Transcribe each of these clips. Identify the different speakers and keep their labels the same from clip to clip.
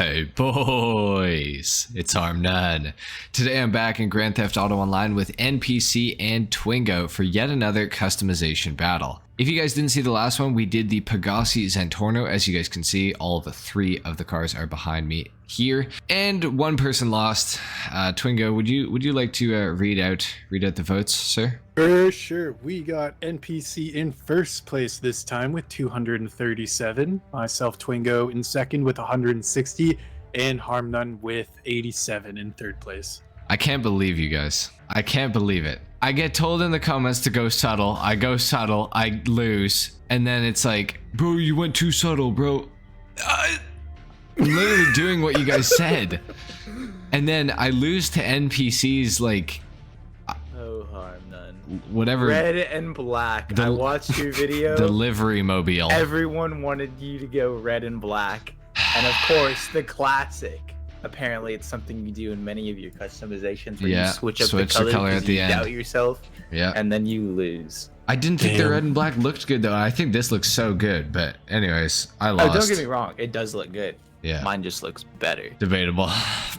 Speaker 1: Hey boys, it's HarmNone. Today I'm back in Grand Theft Auto Online with NPC and Twingo for yet another customization battle. If you guys didn't see the last one, we did the Pegassi Torero. As you guys can see, all the three of the cars are behind me here, and one person lost. Twingo, would you like to read out the votes, sir?
Speaker 2: Sure. We got NPC in first place this time with 237. Myself, Twingo, in second with 160, and HarmNone with 87 in third place.
Speaker 1: I can't believe you guys. I can't believe it. I get told in the comments to go subtle. I go subtle. I lose. And then it's like, bro, you went too subtle, bro. I'm literally doing what you guys said. And then I lose to NPCs like...
Speaker 3: Oh, HarmNone.
Speaker 1: Whatever.
Speaker 3: Red and black. I watched your video.
Speaker 1: Delivery mobile.
Speaker 3: Everyone wanted you to go red and black. And of course, the classic. Apparently, it's something you do in many of your customizations where you switch up the color
Speaker 1: at the end.
Speaker 3: Doubt yourself,
Speaker 1: yeah,
Speaker 3: and then you lose.
Speaker 1: I didn't think the red and black looked good though. I think this looks so good, but anyways, I lost.
Speaker 3: Oh, don't get me wrong, it does look good.
Speaker 1: Yeah,
Speaker 3: mine just looks better.
Speaker 1: Debatable,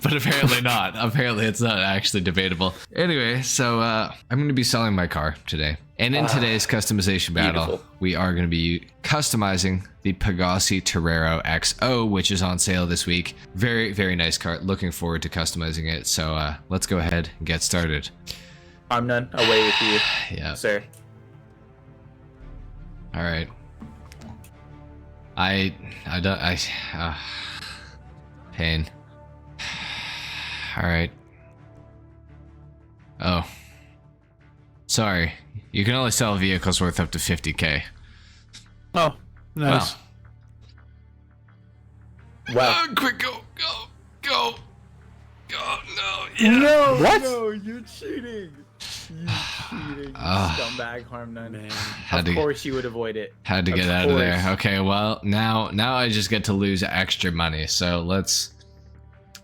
Speaker 1: but apparently not. Apparently, it's not actually debatable. Anyway, so I'm going to be selling my car today, and in today's customization battle, we are going to be customizing the Pegassi Torero XO, which is on sale this week. Very, very nice car. Looking forward to customizing it. So let's go ahead and get started.
Speaker 3: HarmNone, away with you,
Speaker 1: yeah,
Speaker 3: sir.
Speaker 1: All right. Pain. All right. Oh. Sorry. You can only sell vehicles worth up to 50K.
Speaker 2: Oh, nice.
Speaker 3: Wow.
Speaker 1: Quick, go. No. Yeah.
Speaker 3: No,
Speaker 2: What?
Speaker 3: No, you're cheating. You cheating, scumbag, HarmNone. Of course you would avoid it.
Speaker 1: Had to get out of there. Okay, well, now I just get to lose extra money. So let's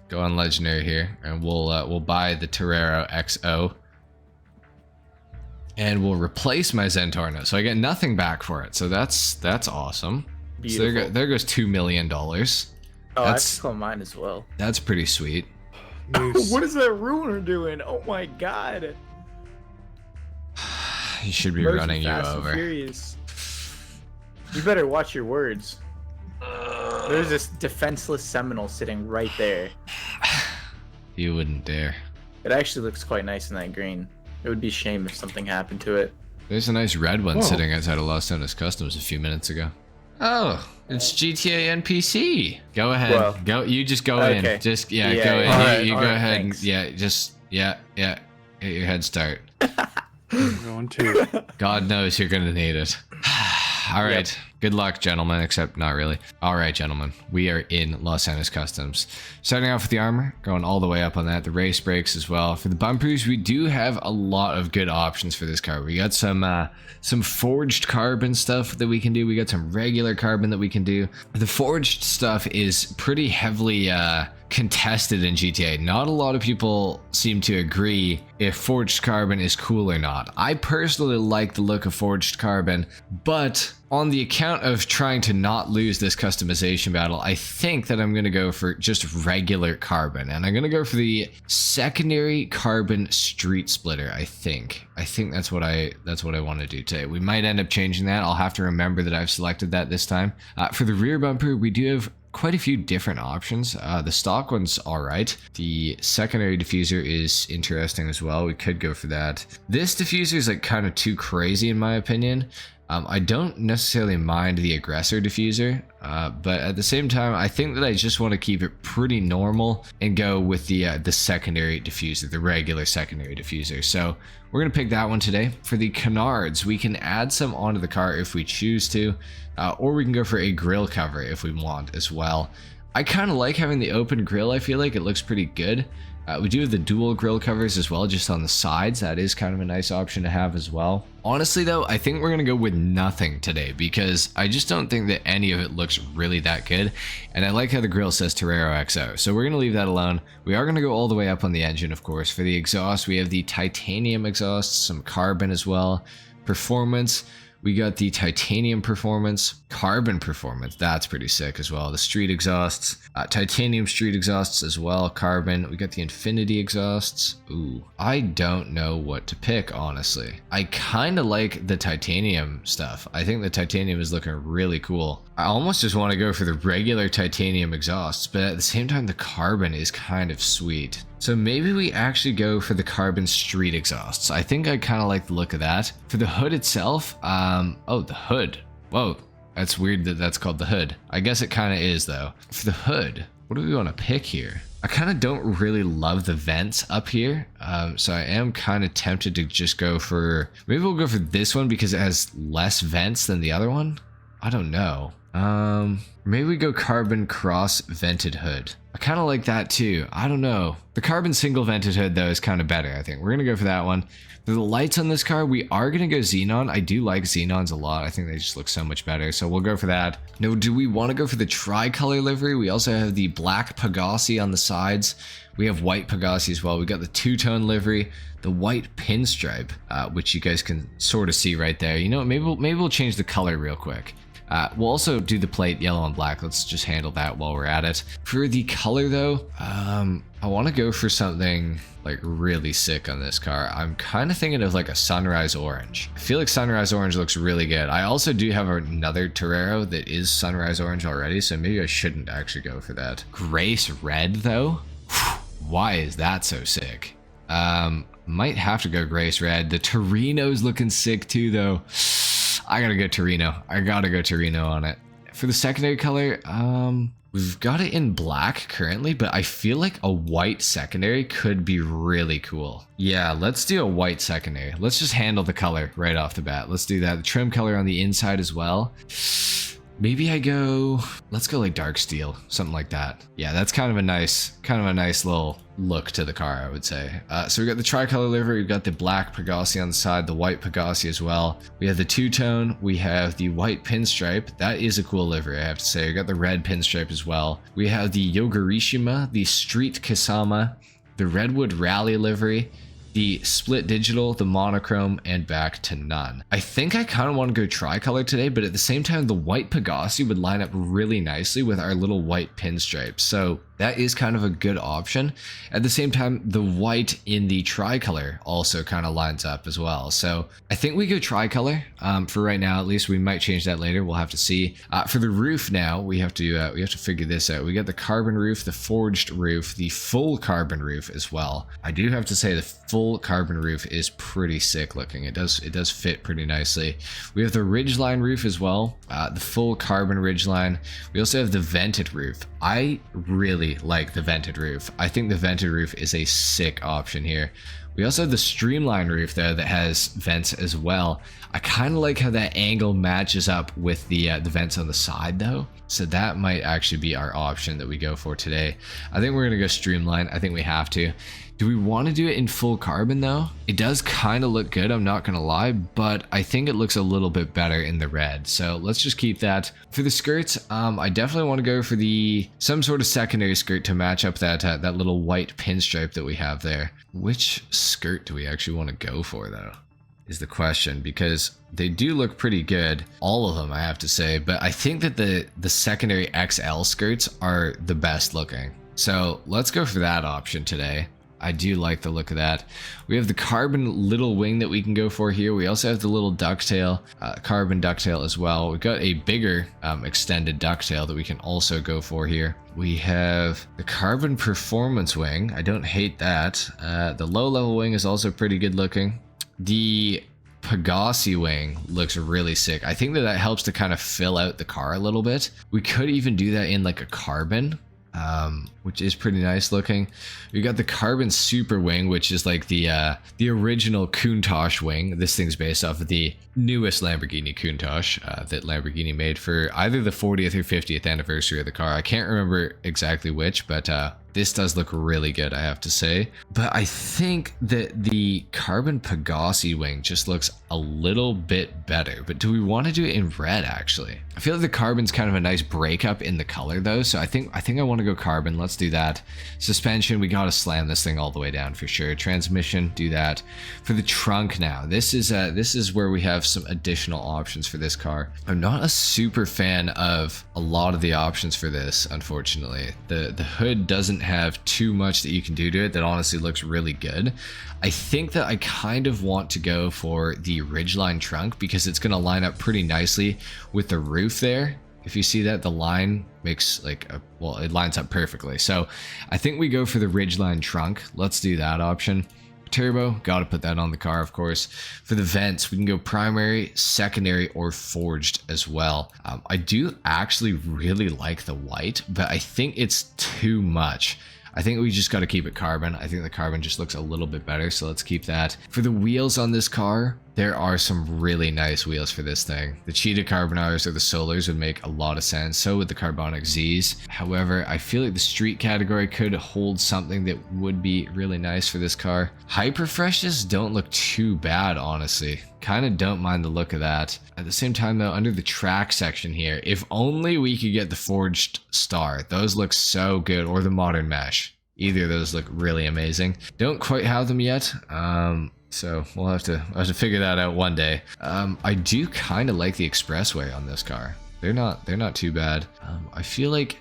Speaker 1: go on Legendary here, and we'll buy the Torero XO. And we'll replace my Zentorno, so I get nothing back for it. So that's awesome.
Speaker 3: Beautiful.
Speaker 1: So there goes $2 million.
Speaker 3: Oh, that's on mine as well.
Speaker 1: That's pretty sweet.
Speaker 3: What is that ruiner doing? Oh my god.
Speaker 1: He should be running you over.
Speaker 3: Furious. You better watch your words. There's this defenseless Seminole sitting right there.
Speaker 1: You wouldn't dare.
Speaker 3: It actually looks quite nice in that green. It would be a shame if something happened to it.
Speaker 1: There's a nice red one sitting outside of Los Angeles Customs a few minutes ago. Oh, it's GTA NPC. Go ahead. Well, go. You just go in. Just go in.
Speaker 3: Right,
Speaker 1: you go ahead.
Speaker 3: Thanks.
Speaker 1: And, Get your head start.
Speaker 2: I'm going to.
Speaker 1: God knows you're gonna need it. All right. Yep. Good luck, gentlemen, except not really. All right, gentlemen, we are in Los Angeles Customs. Starting off with the armor, going all the way up on that, the race brakes as well. For the bumpers, we do have a lot of good options for this car. We got some forged carbon stuff that we can do. We got some regular carbon that we can do. The forged stuff is pretty heavily contested in GTA. Not a lot of people seem to agree if forged carbon is cool or not. I personally like the look of forged carbon, but on the account of trying to not lose this customization battle, I think that I'm going to go for just regular carbon, and I'm going to go for the secondary carbon street splitter. I think that's what I want to do today. We might end up changing that. I'll have to remember that I've selected that this time. For the rear bumper, we do have quite a few different options. The stock one's all right. The secondary diffuser is interesting as well. We could go for that. This diffuser is like kind of too crazy in my opinion. I don't necessarily mind the aggressor diffuser, but at the same time, I think that I just want to keep it pretty normal and go with the secondary diffuser, the regular secondary diffuser. So we're gonna pick that one today. For the canards, we can add some onto the car if we choose to, or we can go for a grill cover if we want as well. I kind of like having the open grill. I feel like it looks pretty good. We do have the dual grill covers as well, just on the sides. That is kind of a nice option to have as well. Honestly though, I think we're gonna go with nothing today because I just don't think that any of it looks really that good. And I like how the grill says Torero XO, so we're gonna leave that alone. We are gonna go all the way up on the engine, of course. For the exhaust, we have the titanium exhaust, some carbon as well. Performance, We got the titanium performance, carbon performance. That's pretty sick as well. The street exhausts, titanium street exhausts as well, carbon. We got the infinity exhausts. Ooh, I don't know what to pick, honestly. I kind of like the titanium stuff. I think the titanium is looking really cool. I almost just want to go for the regular titanium exhausts, but at the same time, the carbon is kind of sweet. So maybe we actually go for the carbon street exhausts. I think I kind of like the look of that. For the hood itself, oh, the hood. Whoa, that's weird that that's called the hood. I guess it kind of is though. For the hood, what do we want to pick here? I kind of don't really love the vents up here, so I am kind of tempted to just go for, maybe we'll go for this one because it has less vents than the other one. I don't know. Maybe we go carbon cross vented hood. I kind of like that too. I don't know. The carbon single vented hood though is kind of better, I think. We're going to go for that one. For the lights on this car, we are going to go xenon. I do like xenons a lot. I think they just look so much better. So we'll go for that. No, do we want to go for the tricolor livery? We also have the black Pegassi on the sides. We have white Pegassi as well. We got the two-tone livery, the white pinstripe, which you guys can sort of see right there. You know, maybe we'll change the color real quick. We'll also do the plate yellow and black. Let's just handle that while we're at it. For the color though, I want to go for something like really sick on this car. I'm kind of thinking of like a sunrise orange. I feel like sunrise orange looks really good. I also do have another Torero that is sunrise orange already, so maybe I shouldn't actually go for that. Grace red though? Why is that so sick? Might have to go Grace red. The Torino's looking sick too though. I gotta go Torino. I gotta go Torino on it. For the secondary color, we've got it in black currently, but I feel like a white secondary could be really cool. Yeah, let's do a white secondary. Let's just handle the color right off the bat. Let's do that. The trim color on the inside as well. Maybe let's go like dark steel, something like that. Yeah, that's kind of a nice little look to the car, I would say. So we got the tricolor livery, we've got the black Pegassi on the side, the white Pegassi as well. We have the two-tone, we have the white pinstripe. That is a cool livery, I have to say. We got the red pinstripe as well. We have the Yogurishima, the Street Kasama, the Redwood Rally livery, the split digital, the monochrome, and back to none. I think I kind of want to go tricolor today, but at the same time, the white Pegassi would line up really nicely with our little white pinstripes. So that is kind of a good option. At the same time, the white in the tricolor also kind of lines up as well. So I think we go tricolor for right now. At least we might change that later. We'll have to see. For the roof now, we have to figure this out. We got the carbon roof, the forged roof, the full carbon roof as well. I do have to say the full carbon roof is pretty sick looking. It does fit pretty nicely. We have the ridgeline roof as well, the full carbon ridgeline. We also have the vented roof. I really like the vented roof. I think the vented roof is a sick option here. We also have the streamline roof though that has vents as well. I kind of like how that angle matches up with the vents on the side though. So that might actually be our option that we go for today. I think we're gonna go streamline. I think we have to. Do we want to do it in full carbon though? It does kind of look good, I'm not gonna lie, but I think it looks a little bit better in the red. So let's just keep that. For the skirts, I definitely want to go for some sort of secondary skirt to match up that little white pinstripe that we have there. Which skirt do we actually want to go for though? Is the question, because they do look pretty good, all of them I have to say, but I think that the secondary XL skirts are the best looking. So let's go for that option today. I do like the look of that. We have the carbon little wing that we can go for here. We also have the little ducktail, carbon ducktail as well. We've got a bigger extended ducktail that we can also go for here. We have the carbon performance wing. I don't hate that. The low level wing is also pretty good looking. The Pegassi wing looks really sick. I think that helps to kind of fill out the car a little bit. We could even do that in like a carbon, which is pretty nice looking. We got the carbon super wing, which is like the original Countach wing. This thing's based off of the newest Lamborghini Countach that Lamborghini made for either the 40th or 50th anniversary of the car. I can't remember exactly which, but this does look really good, I have to say. But I think that the carbon Pegassi wing just looks a little bit better. But do we want to do it in red, actually? I feel like the carbon's kind of a nice breakup in the color though, so I think I want to go carbon. Let's do that. Suspension, we gotta slam this thing all the way down for sure. Transmission, do that. For the trunk now, this is where we have some additional options for this car. I'm not a super fan of a lot of the options for this, unfortunately. The hood doesn't have too much that you can do to it that honestly looks really good. I think that I kind of want to go for the ridgeline trunk because it's going to line up pretty nicely with the roof there. If you see that, the line makes like a, well, it lines up perfectly. So I think we go for the ridgeline trunk. Let's do that option. Turbo, got to put that on the car, of course. For the vents, we can go primary, secondary, or forged as well. I do actually really like the white, but I think it's too much. I think we just got to keep it carbon. I think the carbon just looks a little bit better, so let's keep that. For the wheels on this car, there are some really nice wheels for this thing. The Cheetah Carbonars or the Solars would make a lot of sense. So would the Carbonic Zs. However, I feel like the street category could hold something that would be really nice for this car. Hyperfreshes don't look too bad, honestly. Kind of don't mind the look of that. At the same time though, under the track section here, if only we could get the Forged Star. Those look so good, or the Modern Mesh. Either of those look really amazing. Don't quite have them yet. So we'll have to figure that out one day. I do kind of like the Expressway on this car. They're not too bad. I feel like,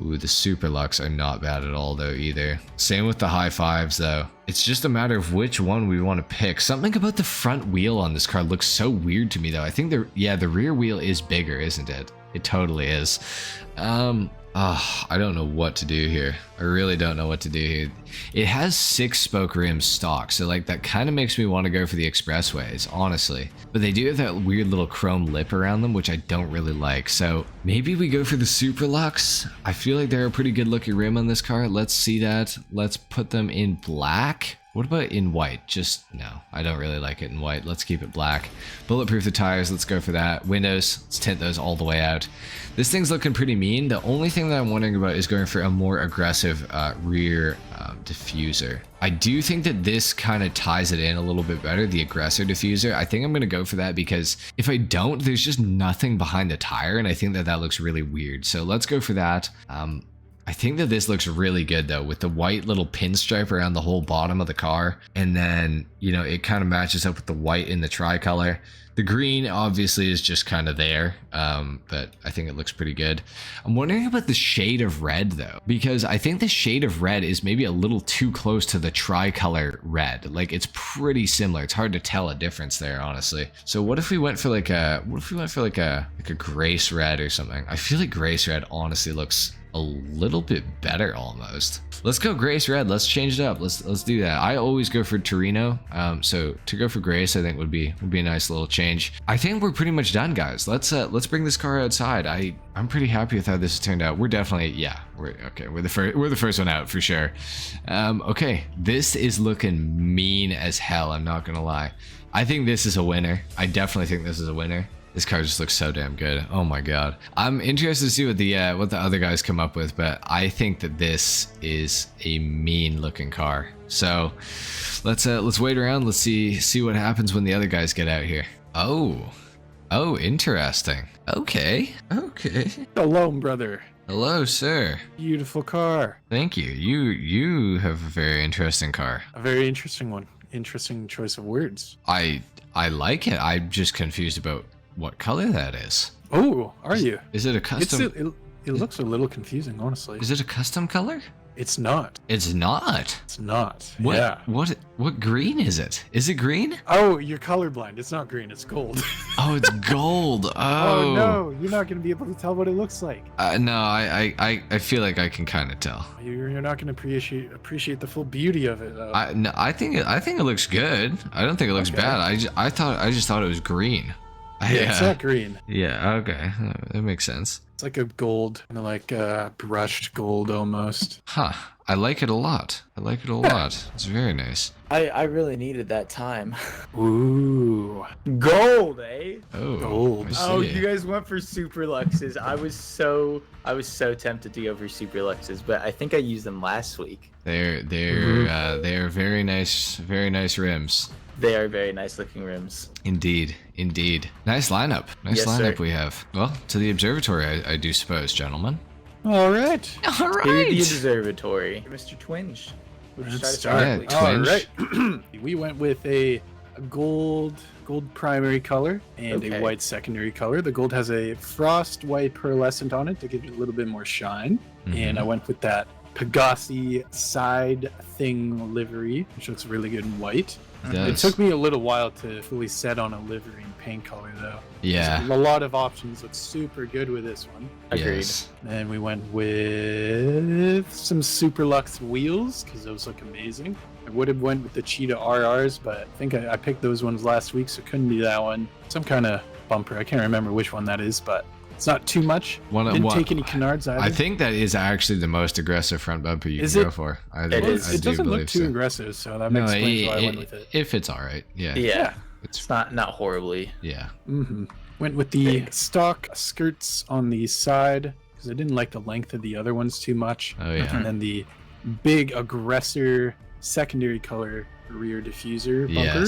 Speaker 1: ooh, the Super Lux are not bad at all though either. Same with the High Fives though. It's just a matter of which one we want to pick. Something about the front wheel on this car looks so weird to me though. I think the rear wheel is bigger, isn't it? It totally is. I don't know what to do here. I really don't know what to do here. It has 6-spoke rims stock, so like that kind of makes me want to go for the Expressways, honestly. But they do have that weird little chrome lip around them, which I don't really like. So maybe we go for the Super Lux. I feel like they're a pretty good looking rim on this car. Let's see that. Let's put them in black. What about in white? Just no, I don't really like it in white. Let's keep it black. Bulletproof the tires, let's go for that. Windows, let's tint those all the way out. This thing's looking pretty mean. The only thing that I'm wondering about is going for a more aggressive rear diffuser. I do think that this kind of ties it in a little bit better, the aggressor diffuser. I think I'm going to go for that because if I don't, there's just nothing behind the tire, and I think that that looks really weird. So let's go for that. I think that this looks really good though, with the white little pinstripe around the whole bottom of the car. And then, you know, it kind of matches up with the white in the tricolor. The green obviously is just kind of there, but I think it looks pretty good. I'm wondering about the shade of red though, because I think the shade of red is maybe a little too close to the tricolor red. Like it's pretty similar. It's hard to tell a difference there, honestly. So what if we went for like a, like a Grace red or something? I feel like Grace red honestly looks a little bit better almost. Let's go Grace red. Let's change it up. Let's do that. I always go for Torino. So to go for Grace, I think would be a nice little change. I think we're pretty much done, guys. Let's bring this car outside. I'm pretty happy with how this has turned out. We're definitely, yeah, we're the first one out for sure. Okay, this is looking mean as hell. I'm not gonna lie. I think this is a winner. I definitely think this is a winner. This car just looks so damn good. Oh my god. I'm interested to see what the other guys come up with, but I think that this is a mean looking car. So let's wait around. Let's see what happens when the other guys get out here. Oh, interesting. Okay.
Speaker 2: Hello, brother.
Speaker 1: Hello, sir.
Speaker 2: Beautiful car.
Speaker 1: Thank you. You have a very interesting car.
Speaker 2: A very interesting one. Interesting choice of words.
Speaker 1: I like it. I'm just confused about what color that is.
Speaker 2: Oh, are you?
Speaker 1: Is it a custom?
Speaker 2: It looks a little confusing, honestly.
Speaker 1: Is it a custom color?
Speaker 2: It's not.
Speaker 1: It's not.
Speaker 2: It's not.
Speaker 1: What,
Speaker 2: yeah.
Speaker 1: What green is it? Is it green?
Speaker 2: Oh, you're colorblind. It's not green. It's gold.
Speaker 1: Oh, it's gold. Oh.
Speaker 2: Oh no, you're not gonna be able to tell what it looks like.
Speaker 1: No, I feel like I can kind of tell.
Speaker 2: You're not gonna appreciate the full beauty of it. Though.
Speaker 1: I think it looks good. I don't think it looks bad. I just thought it was green.
Speaker 2: Yeah, it's not green.
Speaker 1: Yeah, okay. That makes sense.
Speaker 2: It's like a gold, like brushed gold almost.
Speaker 1: Huh. I like it a lot. I like it a lot. It's very nice.
Speaker 3: I really needed that time.
Speaker 2: Ooh.
Speaker 3: Gold, eh?
Speaker 1: Oh,
Speaker 2: Gold.
Speaker 1: I
Speaker 3: Oh,
Speaker 1: see.
Speaker 3: you guys went for super luxes. I was so tempted to go for super luxes, but I think I used them last week.
Speaker 1: They're very nice rims.
Speaker 3: They are very nice looking rims.
Speaker 1: Indeed. Nice lineup. Nice
Speaker 3: Yes,
Speaker 1: lineup
Speaker 3: sir.
Speaker 1: we have. Well, to the observatory, I do suppose, gentlemen.
Speaker 2: All right.
Speaker 1: All
Speaker 3: To the observatory. Mr. Twinge.
Speaker 2: Let's
Speaker 1: start.
Speaker 3: Please.
Speaker 1: Yeah,
Speaker 2: All
Speaker 1: Twinge.
Speaker 2: right. We went with a gold primary color and
Speaker 3: Okay.
Speaker 2: a white secondary color. The gold has a frost white pearlescent on it to give it a little bit more shine. And I went with that Pegassi side thing livery, which looks really good in white.
Speaker 1: It
Speaker 2: It
Speaker 1: does.
Speaker 2: took me a little while to fully set on a livery and paint color though.
Speaker 1: Yeah.
Speaker 2: There's a lot of options. Look super good with this one.
Speaker 3: Agreed.
Speaker 1: Yes.
Speaker 2: And we went with some Super Lux wheels because those look amazing. I would have went with the Cheetah RRs, but I think I picked those ones last week, so couldn't do that one. Some kind of bumper. I can't remember which one that is, but it's not too much. Didn't take any canards either.
Speaker 1: I think that is actually the most aggressive front bumper you
Speaker 2: Is
Speaker 1: can
Speaker 2: it?
Speaker 1: go for.
Speaker 3: It is.
Speaker 2: It doesn't look
Speaker 1: believe
Speaker 2: too
Speaker 1: so.
Speaker 2: aggressive, so that
Speaker 1: No,
Speaker 2: explains why I went with it.
Speaker 1: if it's all right, yeah.
Speaker 3: Yeah.
Speaker 1: It's
Speaker 3: It's not horribly.
Speaker 1: yeah.
Speaker 2: Went with the
Speaker 3: Big.
Speaker 2: stock skirts on the side because I didn't like the length of the other ones too much.
Speaker 1: Oh yeah.
Speaker 2: And then the big aggressor secondary color rear diffuser bumper.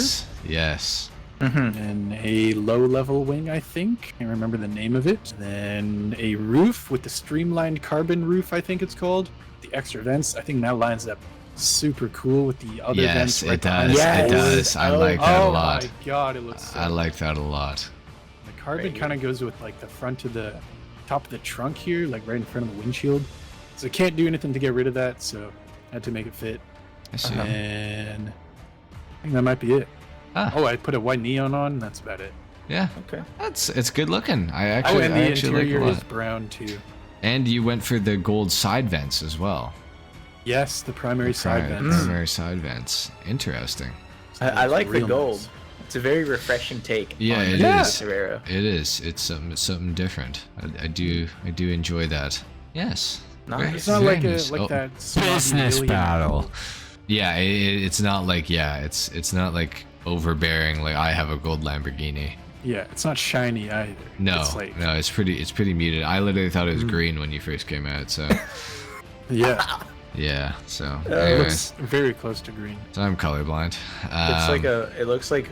Speaker 1: Yes.
Speaker 2: And a low level wing, I think. Can't remember the name of it. Then a roof with the streamlined carbon roof, I think it's called. The extra vents. I think that lines up super cool with the other
Speaker 1: Yes,
Speaker 2: vents. Right
Speaker 1: it
Speaker 2: behind
Speaker 1: does.
Speaker 2: the
Speaker 1: It
Speaker 2: doors.
Speaker 1: does. I like that a lot.
Speaker 2: Oh my god, it looks so
Speaker 1: I like that a lot.
Speaker 2: The carbon
Speaker 3: Very
Speaker 2: kind of goes with like the front of the top of the trunk here, like right in front of the windshield. So I can't do anything to get rid of that, so I had to make it fit.
Speaker 1: I see.
Speaker 2: And I think that might be it.
Speaker 1: Ah.
Speaker 2: Oh, I put a white neon on. That's about it.
Speaker 1: Yeah.
Speaker 3: Okay.
Speaker 1: It's good looking. I
Speaker 2: Oh,
Speaker 1: actually
Speaker 2: and the
Speaker 1: like
Speaker 2: interior
Speaker 1: it a
Speaker 2: is
Speaker 1: lot.
Speaker 2: brown too.
Speaker 1: And you went for the gold side vents as well.
Speaker 2: Yes, the primary side
Speaker 1: Pri-
Speaker 2: vents.
Speaker 1: Primary side vents. Interesting.
Speaker 3: I like the
Speaker 2: Real
Speaker 3: gold.
Speaker 2: nice.
Speaker 3: It's a very refreshing take.
Speaker 1: Yeah,
Speaker 3: on
Speaker 1: it
Speaker 3: the
Speaker 2: is.
Speaker 3: Torero.
Speaker 1: It is. It's something different. I do enjoy that. Yes.
Speaker 3: Nice.
Speaker 2: It's not
Speaker 1: Very
Speaker 2: like
Speaker 1: nice.
Speaker 2: like
Speaker 1: Oh.
Speaker 2: that snobby alien.
Speaker 1: Yeah, it's not like it's not like overbearing. Like I have a gold Lamborghini.
Speaker 2: Yeah, it's not shiny either.
Speaker 1: No,
Speaker 2: it's like,
Speaker 1: no, it's pretty muted. I literally thought it was green when you first came out. So
Speaker 2: yeah,
Speaker 1: yeah. So
Speaker 2: it
Speaker 1: anyways,
Speaker 2: looks very close to green.
Speaker 1: so I'm colorblind.
Speaker 3: It looks like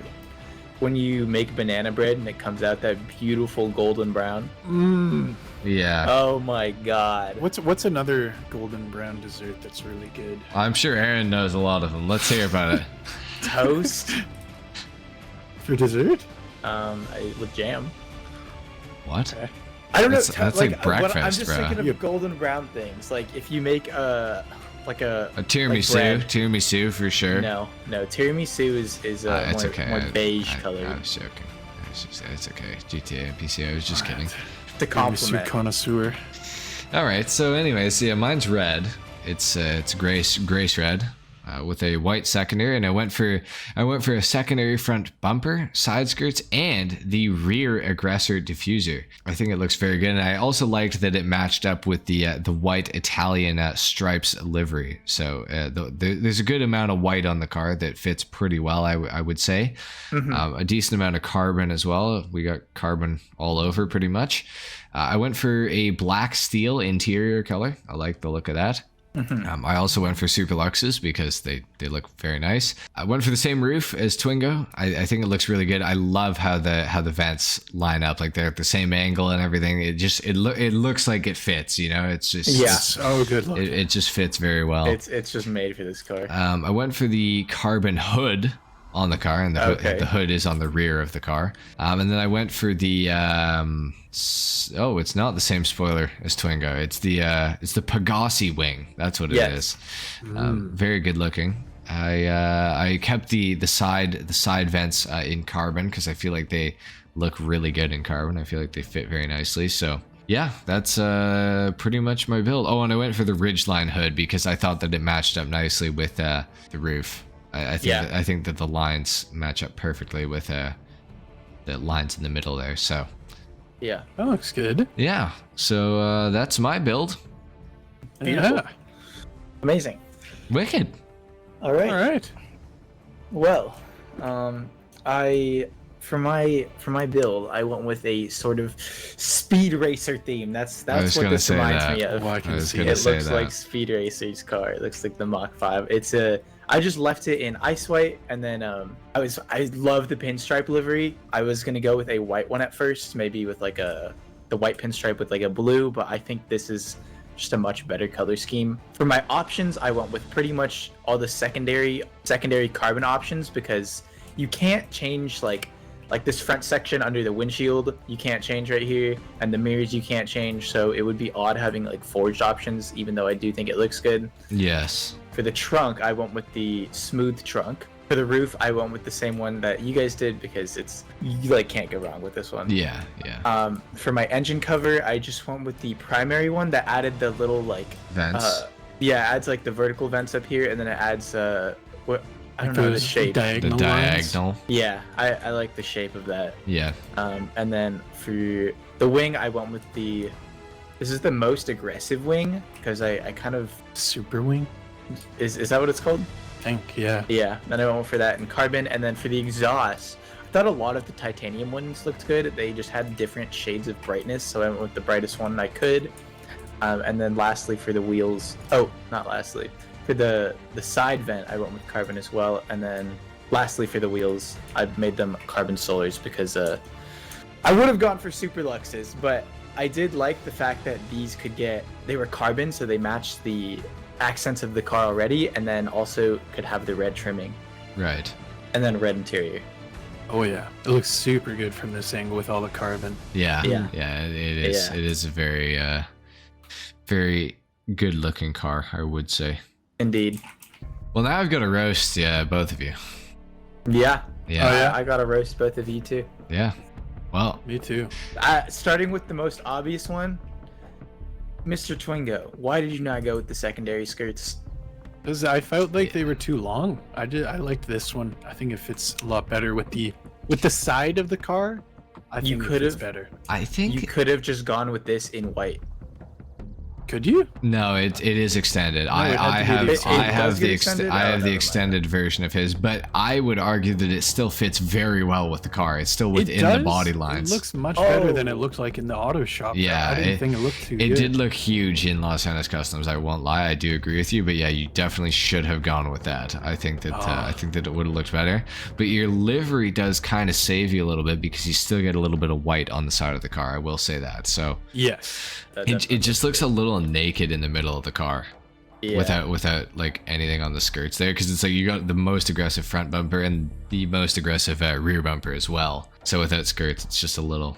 Speaker 3: when you make banana bread and it comes out that beautiful golden brown.
Speaker 1: Yeah.
Speaker 3: Oh my god.
Speaker 2: What's another golden brown dessert that's really good?
Speaker 1: I'm sure Aaron knows a lot of them. Let's hear about it.
Speaker 3: Toast
Speaker 2: For dessert?
Speaker 3: with jam.
Speaker 1: What?
Speaker 2: Okay.
Speaker 3: I don't know.
Speaker 1: That's like
Speaker 3: I'm
Speaker 1: breakfast,
Speaker 3: just
Speaker 1: bro.
Speaker 3: thinking of golden brown things. Like if you make like a
Speaker 1: Tiramisu,
Speaker 3: bread.
Speaker 1: tiramisu for sure.
Speaker 3: No, tiramisu is a
Speaker 1: It's
Speaker 3: more,
Speaker 1: okay.
Speaker 3: more beige
Speaker 1: I
Speaker 3: color.
Speaker 1: was joking. It's okay. GTA and PC. I was just kidding.
Speaker 3: The
Speaker 2: Tiramisu
Speaker 3: compliment.
Speaker 2: connoisseur.
Speaker 1: All right. So, anyways, yeah, mine's red. It's grace red with a white secondary, and I went for a secondary front bumper, side skirts, and the rear aggressor diffuser. I think it looks very good, and I also liked that it matched up with the white Italian stripes livery. So there's a good amount of white on the car that fits pretty well. I would say a decent amount of carbon as well. We got carbon all over pretty much. I went for a black steel interior color. I like the look of that. I also went for Super Luxes because they look very nice. I went for the same roof as Twingo. I think it looks really good. I love how the vents line up, like they're at the same angle and everything. It looks like it fits. You know, it's just
Speaker 3: Yeah.
Speaker 2: So good looking.
Speaker 1: it just fits very well.
Speaker 3: It's just made for this car.
Speaker 1: I went for the carbon hood on the car, and the hood is on the rear of the car. And then I went for the it's not the same spoiler as Twingo. It's the Pegassi wing. That's what it is. Very good looking. I kept the side vents in carbon because I feel like they look really good in carbon. I feel like they fit very nicely. So yeah, that's pretty much my build. Oh, and I went for the ridgeline hood because I thought that it matched up nicely with the roof. I think that the lines match up perfectly with the lines in the middle there. So
Speaker 3: Yeah.
Speaker 2: That looks good.
Speaker 1: yeah, so that's my build.
Speaker 3: Beautiful.
Speaker 2: Yeah.
Speaker 3: Amazing.
Speaker 1: Wicked.
Speaker 3: All right.
Speaker 2: All right.
Speaker 3: Well, for my build, I went with a sort of speed racer theme. That's what this reminds me of.
Speaker 2: Oh, I can see
Speaker 3: It looks like Speed Racer's car. It looks like the Mach 5. I just left it in ice white, and then I love the pinstripe livery. I was gonna go with a white one at first, maybe with like the white pinstripe with like a blue, but I think this is just a much better color scheme. For my options, I went with pretty much all the secondary carbon options, because you can't change like this front section under the windshield, you can't change right here, and the mirrors you can't change, so it would be odd having like forged options, even though I do think it looks good.
Speaker 1: Yes.
Speaker 3: For the trunk, I went with the smooth trunk. For the roof, I went with the same one that you guys did, because you like can't go wrong with this one.
Speaker 1: Yeah, yeah.
Speaker 3: For my engine cover, I just went with the primary one that added the little like
Speaker 1: Vents.
Speaker 3: Yeah, it adds like the vertical vents up here, and then it adds I don't know the shape.
Speaker 1: The diagonal.
Speaker 3: Yeah, I like the shape of that.
Speaker 1: Yeah.
Speaker 3: And then for the wing, I went with this is the most aggressive wing, because I kind of
Speaker 2: Super wing.
Speaker 3: Is that what it's called?
Speaker 2: I think, yeah.
Speaker 3: Yeah, then I went for that in carbon, and then for the exhaust, I thought a lot of the titanium ones looked good. They just had different shades of brightness, so I went with the brightest one I could. And then lastly for the wheels, not lastly, for the side vent, I went with carbon as well. And then lastly for the wheels, I made them carbon solars, because I would have gone for super luxes, but I did like the fact that they were carbon, so they matched the accents of the car already, and then also could have the red trimming.
Speaker 1: Right.
Speaker 3: And then red interior.
Speaker 2: Oh yeah, it looks super good from this angle with all the carbon.
Speaker 1: Yeah.
Speaker 3: Yeah.
Speaker 1: Yeah. It is. Yeah. It is a very, very good looking car, I would say.
Speaker 3: Indeed.
Speaker 1: Well, now I've got to roast both of you.
Speaker 3: Yeah.
Speaker 1: Yeah.
Speaker 2: Oh, yeah?
Speaker 3: I gotta roast both of you too.
Speaker 1: Yeah. Well.
Speaker 2: Me too.
Speaker 3: Starting with the most obvious one, Mr. Twingo. Why did you not go with the secondary skirts?
Speaker 2: Because I felt like they were too long. I liked this one. I think it fits a lot better with the side of the car. I think it fits better.
Speaker 1: I think
Speaker 3: you could have just gone with this in white.
Speaker 2: Could you?
Speaker 1: No, it is extended.
Speaker 2: No,
Speaker 1: I have the extended
Speaker 3: No.
Speaker 1: version of his, but I would argue that it still fits very well with the car. It's still within the body lines.
Speaker 2: It looks much better than it looked like in the auto shop.
Speaker 1: Yeah,
Speaker 2: I didn't think it looked too good.
Speaker 1: It did look huge in Los Angeles Customs. I won't lie. I do agree with you, but yeah, you definitely should have gone with that. I think that it would have looked better. But your livery does kind of save you a little bit, because you still get a little bit of white on the side of the car. I will say that. So
Speaker 2: yes.
Speaker 1: It just looks a little naked in the middle of the car,
Speaker 3: Yeah.
Speaker 1: without like anything on the skirts there, because it's like you got the most aggressive front bumper and the most aggressive rear bumper as well. So without skirts, it's just a little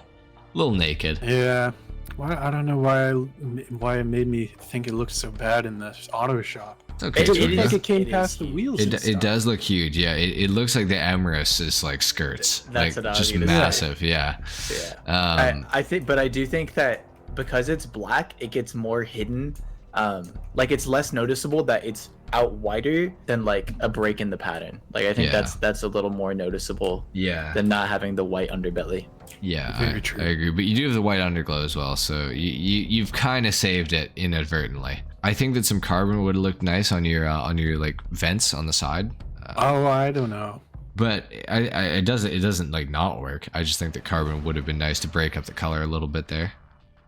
Speaker 1: naked.
Speaker 2: Yeah. Well, I don't know why it made me think it looked so bad in the auto shop.
Speaker 1: It's okay.
Speaker 3: It
Speaker 2: It looked like
Speaker 3: is-
Speaker 2: it came
Speaker 3: it
Speaker 2: past
Speaker 3: is
Speaker 2: the wheels.
Speaker 1: It does look huge. Yeah, it looks like the Emirates is like skirts,
Speaker 3: That's what I
Speaker 1: like
Speaker 3: was
Speaker 1: just
Speaker 3: gonna say.
Speaker 1: massive. Yeah.
Speaker 3: Yeah. I do think that because it's black, it gets more hidden. Like it's less noticeable that it's out wider than like a break in the pattern. Like I think
Speaker 1: Yeah.
Speaker 3: that's a little more noticeable
Speaker 1: Yeah.
Speaker 3: than not having the white underbelly.
Speaker 1: Yeah,
Speaker 2: Very true.
Speaker 1: I agree. But you do have the white underglow as well, so you've kind of saved it inadvertently. I think that some carbon would have looked nice on your like vents on the side.
Speaker 2: Oh, I don't know.
Speaker 1: But it doesn't like not work. I just think that carbon would have been nice to break up the color a little bit there.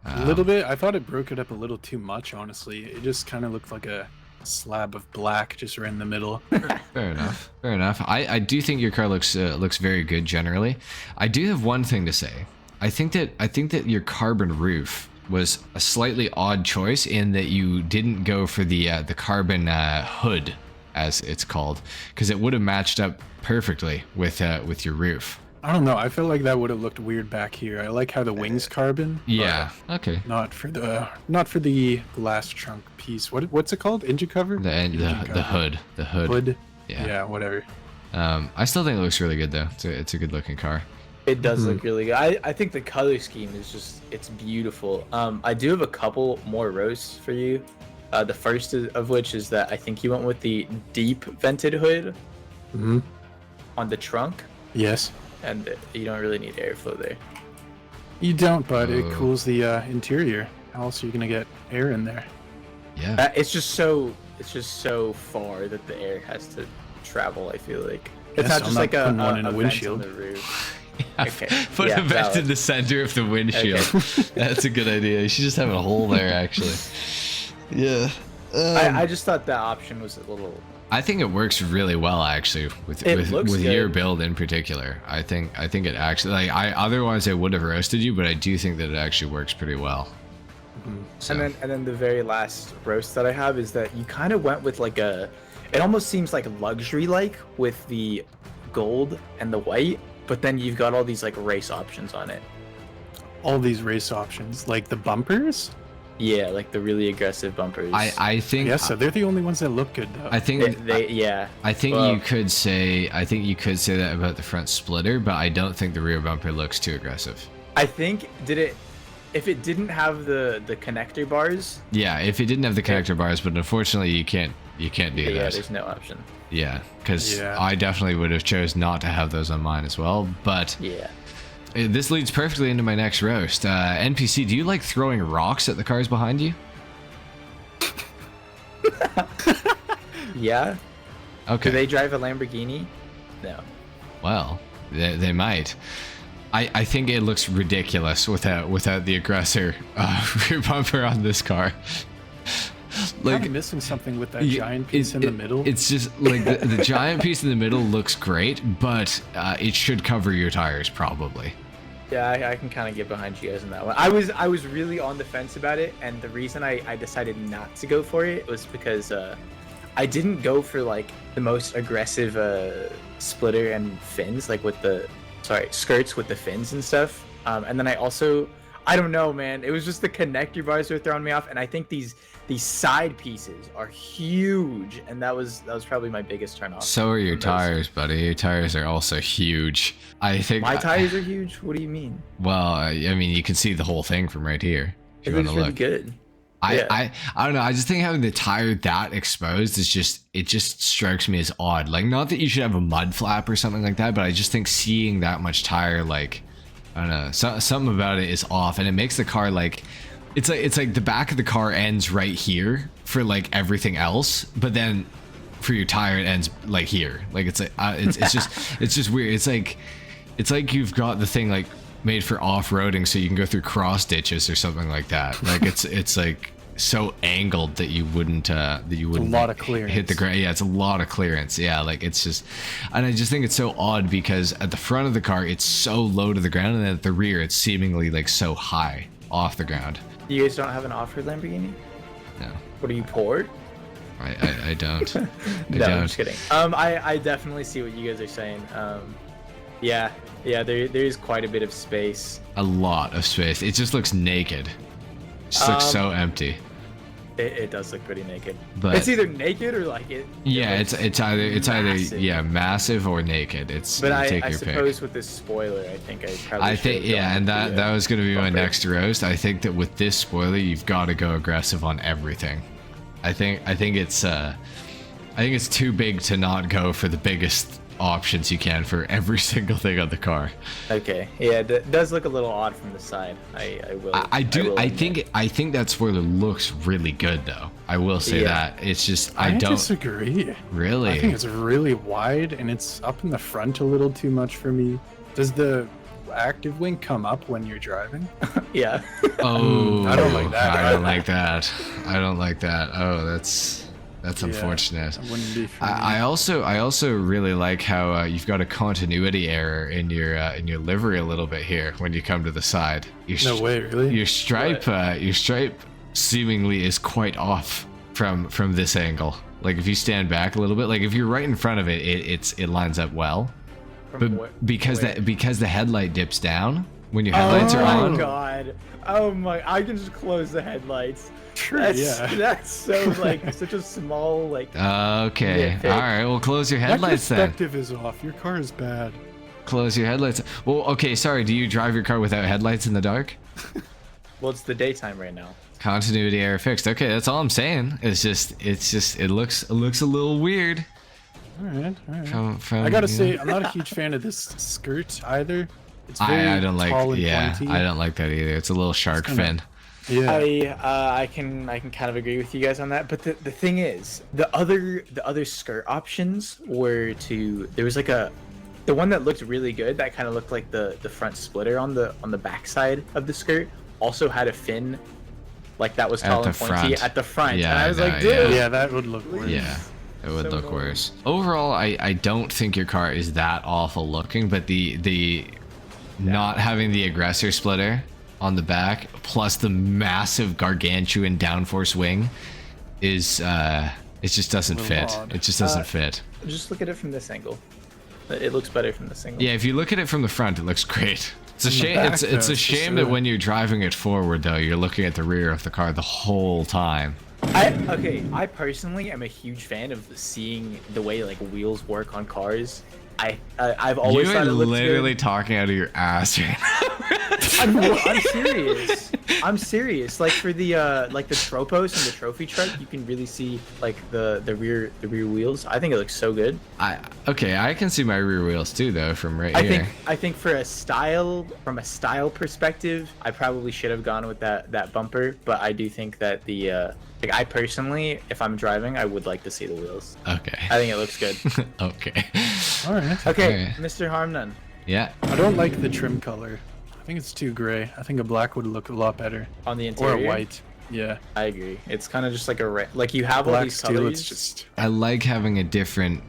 Speaker 2: A little bit. I thought it broke it up a little too much, honestly. It just kind of looked like a slab of black just right in the middle.
Speaker 1: Fair enough. Fair enough. I do think your car looks very good generally. I do have one thing to say. I think that your carbon roof was a slightly odd choice in that you didn't go for the carbon hood, as it's called, because it would have matched up perfectly with your roof.
Speaker 2: I don't know. I feel like that would have looked weird back here. I like how the wings carbon.
Speaker 1: Yeah. Okay.
Speaker 2: Not for the glass trunk piece. What's it called? Engine cover?
Speaker 1: The hood. The hood.
Speaker 2: Hood.
Speaker 1: Yeah.
Speaker 2: Yeah. Whatever.
Speaker 1: I still think it looks really good though. It's a good looking car.
Speaker 3: It does look really good. I think the color scheme is it's beautiful. I do have a couple more roasts for you. The first of which is that I think you went with the deep vented hood on the trunk,
Speaker 2: Yes.
Speaker 3: and you don't really need airflow there.
Speaker 2: You don't, but it cools the interior. How else are you gonna get air in there?
Speaker 1: Yeah.
Speaker 3: It's just so It's just so far that the air has to travel. I feel like it's
Speaker 2: Yes,
Speaker 3: not
Speaker 2: I'm
Speaker 3: just
Speaker 2: not
Speaker 3: like a
Speaker 2: putting one in a
Speaker 3: vent
Speaker 2: windshield.
Speaker 3: on the roof.
Speaker 1: Yeah,
Speaker 3: Okay.
Speaker 1: put
Speaker 3: Yeah,
Speaker 1: a vent
Speaker 3: valid.
Speaker 1: in the center of the windshield.
Speaker 3: Okay.
Speaker 1: That's a good idea. You should just have a hole there, actually. Yeah.
Speaker 3: I just thought that option was a little.
Speaker 1: I think it works really well, actually, with
Speaker 3: It looks
Speaker 1: your
Speaker 3: good.
Speaker 1: build in particular. I think it actually, like, otherwise I would have roasted you, but I do think that it actually works pretty well. So.
Speaker 3: And then the very last roast that I have is that you kind of went with like a. It almost seems like luxury like with the gold and the white, but then you've got all these like race options on it.
Speaker 2: All these race options, like the bumpers.
Speaker 3: Yeah, like the really aggressive bumpers.
Speaker 1: I think
Speaker 2: Yeah, so they're the only ones that look good though.
Speaker 1: I think
Speaker 3: yeah.
Speaker 1: I think
Speaker 3: Well-
Speaker 1: you could say that about the front splitter, but I don't think the rear bumper looks too aggressive.
Speaker 3: I think if it didn't have the connector bars.
Speaker 1: Yeah, if it didn't have the connector bars, but unfortunately you can't do
Speaker 3: Yeah,
Speaker 1: that.
Speaker 3: there's no option.
Speaker 1: Yeah, because
Speaker 2: Yeah.
Speaker 1: I definitely would have chose not to have those on mine as well. But
Speaker 3: Yeah.
Speaker 1: this leads perfectly into my next roast. NPC, do you like throwing rocks at the cars behind you?
Speaker 3: Yeah.
Speaker 1: Okay.
Speaker 3: Do they drive a Lamborghini? No.
Speaker 1: Well, they might. I think it looks ridiculous without the aggressor rear bumper on this car.
Speaker 2: Like missing something with that
Speaker 1: y-
Speaker 2: giant piece in the middle.
Speaker 1: It's just like the giant piece in the middle looks great, but it should cover your tires probably.
Speaker 3: Yeah, I can kind of get behind you guys on that one. I was really on the fence about it, and the reason I decided not to go for it was because I didn't go for like the most aggressive splitter and fins, like with the skirts with the fins and stuff. And then I don't know, man. It was just the connector bars were throwing me off, and I think these side pieces are huge, and that was probably my biggest turn off.
Speaker 1: So are your
Speaker 3: from those.
Speaker 1: tires, buddy. Your tires are also huge. I think
Speaker 3: My tires are huge. What do you mean?
Speaker 1: Well, I mean, you can see the whole thing from right here. If
Speaker 3: It
Speaker 1: you want
Speaker 3: looks
Speaker 1: to
Speaker 3: really
Speaker 1: look.
Speaker 3: good.
Speaker 1: I,
Speaker 3: Yeah.
Speaker 1: I don't know. I just think having the tire that exposed is just strikes me as odd. Like, not that you should have a mud flap or something like that, but I just think seeing that much tire, like, I don't know, something about it is off, and it makes the car like, it's like the back of the car ends right here for like everything else, but then for your tire it ends like here. Like it's like it's just weird. It's like you've got the thing like made for off-roading so you can go through cross ditches or something like that. Like it's like so angled that you wouldn't
Speaker 2: a lot of clearance.
Speaker 1: hit the ground. Yeah, it's a lot of clearance. Yeah, like it's just, and I just think it's so odd because at the front of the car it's so low to the ground, and then at the rear it's seemingly like so high off the ground.
Speaker 3: You guys don't have an off-road Lamborghini?
Speaker 1: No,
Speaker 3: What are you, poor?
Speaker 1: I don't. I
Speaker 3: No,
Speaker 1: don't.
Speaker 3: I'm just kidding. I definitely see what you guys are saying. Yeah, there's quite a bit of space.
Speaker 1: A lot of space. It just looks naked. Just looks so empty.
Speaker 3: It does look pretty naked.
Speaker 1: But-
Speaker 3: it's either naked or like it.
Speaker 1: Yeah,
Speaker 3: looks
Speaker 1: it's either
Speaker 3: massive.
Speaker 1: yeah, massive or naked. It's
Speaker 3: But
Speaker 1: you take
Speaker 3: I
Speaker 1: your
Speaker 3: suppose
Speaker 1: pick.
Speaker 3: with this spoiler, I think I probably.
Speaker 1: I think
Speaker 3: should've
Speaker 1: yeah,
Speaker 3: gone
Speaker 1: and
Speaker 3: with
Speaker 1: that
Speaker 3: the,
Speaker 1: that was gonna be my
Speaker 3: bumper.
Speaker 1: next roast. I think that with this spoiler, you've got to go aggressive on everything. I think it's too big to not go for the biggest options you can for every single thing on the car.
Speaker 3: Okay, yeah, it does look a little odd from the side. I will.
Speaker 1: I do.
Speaker 3: will
Speaker 1: I
Speaker 3: admit.
Speaker 1: think that spoiler looks really good though. I will say
Speaker 3: Yeah.
Speaker 1: that. It's just
Speaker 2: I
Speaker 1: don't
Speaker 2: disagree.
Speaker 1: really.
Speaker 2: I think it's really wide and it's up in the front a little too much for me. Does the active wing come up when you're driving?
Speaker 3: Yeah.
Speaker 1: Oh,
Speaker 2: I don't like that.
Speaker 1: I don't like that. I don't like that. Oh, that's unfortunate.
Speaker 2: That wouldn't be for me.
Speaker 1: I also really like how you've got a continuity error in your livery a little bit here when you come to the side.
Speaker 2: No way, really?
Speaker 1: Your stripe seemingly is quite off from this angle. Like if you stand back a little bit, like if you're right in front of it, it lines up well.
Speaker 3: From
Speaker 1: But because
Speaker 3: where?
Speaker 1: because the headlight dips down when your headlights
Speaker 3: oh
Speaker 1: are
Speaker 3: my
Speaker 1: on.
Speaker 3: god. Oh my! I can just close the headlights.
Speaker 2: True,
Speaker 3: That's,
Speaker 2: yeah.
Speaker 3: that's so like such a small like.
Speaker 1: Okay.
Speaker 3: Yeah,
Speaker 1: All right. Well, close your
Speaker 2: That
Speaker 1: headlights then.
Speaker 2: perspective is off. Your car is bad.
Speaker 1: Close your headlights. Well, okay. Sorry. Do you drive your car without headlights in the dark?
Speaker 3: Well, it's the daytime right now.
Speaker 1: Continuity error fixed. Okay, that's all I'm saying. It looks a little weird.
Speaker 2: All right.
Speaker 1: From
Speaker 2: I gotta
Speaker 1: you
Speaker 2: say,
Speaker 1: know.
Speaker 2: I'm not a huge fan of this skirt either. It's very
Speaker 1: I don't like.
Speaker 2: tall and
Speaker 1: Yeah,
Speaker 2: pointy.
Speaker 1: I don't like that either. It's a little shark
Speaker 2: kinda-
Speaker 1: fin.
Speaker 2: Yeah.
Speaker 3: I can kind of agree with you guys on that. But the thing is, the other skirt options were there was like the one that looked really good that kind of looked like the front splitter on the back side of the skirt also had a fin like that was tall and pointy at the front.
Speaker 1: Yeah,
Speaker 3: and I was like,
Speaker 2: Yeah.
Speaker 3: dude,
Speaker 2: Yeah, that would look worse.
Speaker 1: Yeah, it would
Speaker 3: So
Speaker 1: look
Speaker 3: annoying.
Speaker 1: worse. Overall, I don't think your car is that awful looking, but the not having the aggressor splitter on the back plus the massive gargantuan downforce wing is it just doesn't
Speaker 2: A little
Speaker 1: fit.
Speaker 2: odd.
Speaker 1: It just doesn't fit.
Speaker 3: just look at it from this angle. It looks better from this angle.
Speaker 1: Yeah, if you look at it from the front, it looks great. It's a
Speaker 2: From the
Speaker 1: shame.
Speaker 2: back,
Speaker 1: It's
Speaker 2: though,
Speaker 1: a
Speaker 2: it's just
Speaker 1: shame
Speaker 2: so-
Speaker 1: that when you're driving it forward, though, you're looking at the rear of the car the whole time.
Speaker 3: I personally am a huge fan of seeing the way like wheels work on cars. I've always
Speaker 1: You
Speaker 3: thought
Speaker 1: are
Speaker 3: it looked
Speaker 1: literally
Speaker 3: good.
Speaker 1: talking out of your ass right now.
Speaker 3: I'm serious. I'm serious. Like for the tropos and the trophy truck, you can really see like the rear wheels. I think it looks so good.
Speaker 1: Okay, I can see my rear wheels too, though, from right here.
Speaker 3: I think from a style perspective, I probably should have gone with that bumper. But I do think that like I personally, if I'm driving, I would like to see the wheels.
Speaker 1: Okay.
Speaker 3: I think it looks good.
Speaker 1: Okay.
Speaker 2: All right.
Speaker 3: Okay,
Speaker 1: Okay.
Speaker 3: Mr. HarmNone.
Speaker 1: Yeah.
Speaker 2: I don't like the trim color. I think it's too gray. I think a black would look a lot better.
Speaker 3: On the
Speaker 2: Or
Speaker 3: interior.
Speaker 2: a white. Yeah.
Speaker 3: I agree. It's kind of just like like you have all
Speaker 2: Black
Speaker 3: these
Speaker 2: steel,
Speaker 3: colors.
Speaker 2: it's just...
Speaker 1: I like having a different